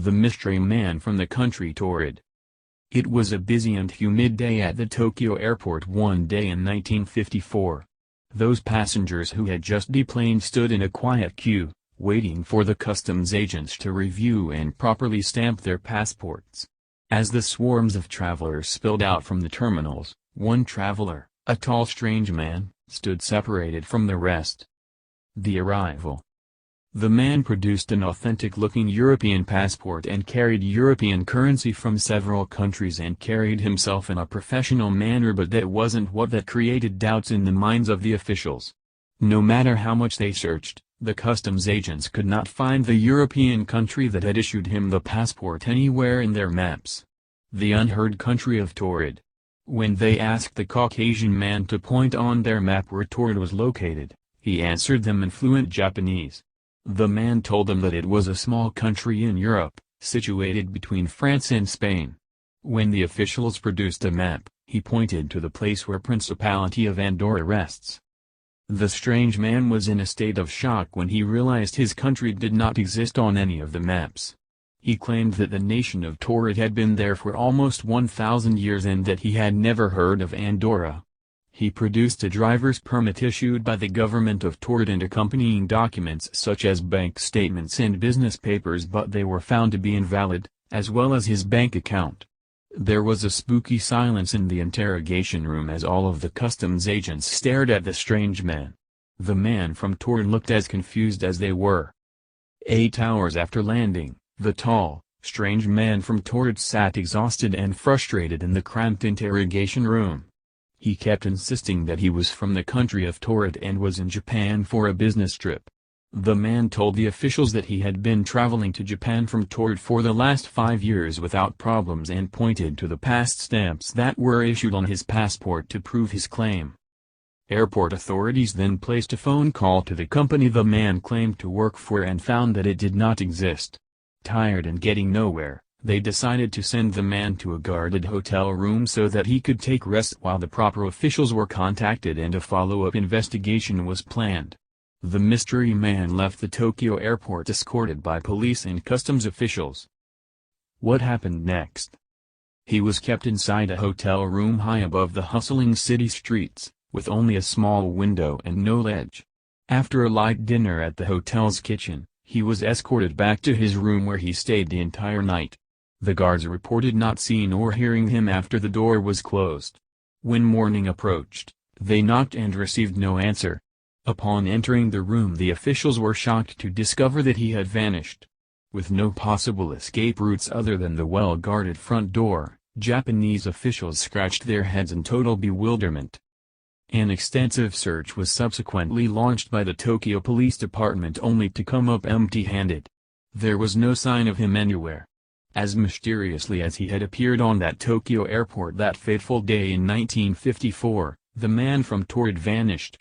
The mystery man from the country Taured. It was a busy and humid day at the Tokyo airport one day in 1954. Those passengers who had just deplaned stood in a quiet queue, waiting for the customs agents to review and properly stamp their passports. As the swarms of travelers spilled out from the terminals, one traveler, a tall strange man, stood separated from the rest. The arrival. The man produced an authentic-looking European passport and carried European currency from several countries and carried himself in a professional manner, but that wasn't what that created doubts in the minds of the officials. No matter how much they searched, the customs agents could not find the European country that had issued him the passport anywhere in their maps. The unheard country of Taured. When they asked the Caucasian man to point on their map where Taured was located, he answered them in fluent Japanese. The man told them that it was a small country in Europe, situated between France and Spain. When the officials produced a map, he pointed to the place where Principality of Andorra rests. The strange man was in a state of shock when he realized his country did not exist on any of the maps. He claimed that the nation of Taured had been there for almost 1,000 years and that he had never heard of Andorra. He produced a driver's permit issued by the government of Taured and accompanying documents such as bank statements and business papers, but they were found to be invalid, as well as his bank account. There was a spooky silence in the interrogation room as all of the customs agents stared at the strange man. The man from Taured looked as confused as they were. 8 hours after landing, the tall, strange man from Taured sat exhausted and frustrated in the cramped interrogation room. He kept insisting that he was from the country of Taured and was in Japan for a business trip. The man told the officials that he had been traveling to Japan from Taured for the last 5 years without problems and pointed to the past stamps that were issued on his passport to prove his claim. Airport authorities then placed a phone call to the company the man claimed to work for and found that it did not exist. Tired and getting nowhere, they decided to send the man to a guarded hotel room so that he could take rest while the proper officials were contacted and a follow-up investigation was planned. The mystery man left the Tokyo airport escorted by police and customs officials. What happened next? He was kept inside a hotel room high above the hustling city streets, with only a small window and no ledge. After a light dinner at the hotel's kitchen, he was escorted back to his room where he stayed the entire night. The guards reported not seeing or hearing him after the door was closed. When morning approached, they knocked and received no answer. Upon entering the room, the officials were shocked to discover that he had vanished. With no possible escape routes other than the well-guarded front door, Japanese officials scratched their heads in total bewilderment. An extensive search was subsequently launched by the Tokyo Police Department only to come up empty-handed. There was no sign of him anywhere. As mysteriously as he had appeared on that Tokyo airport that fateful day in 1954, the man from Taured vanished.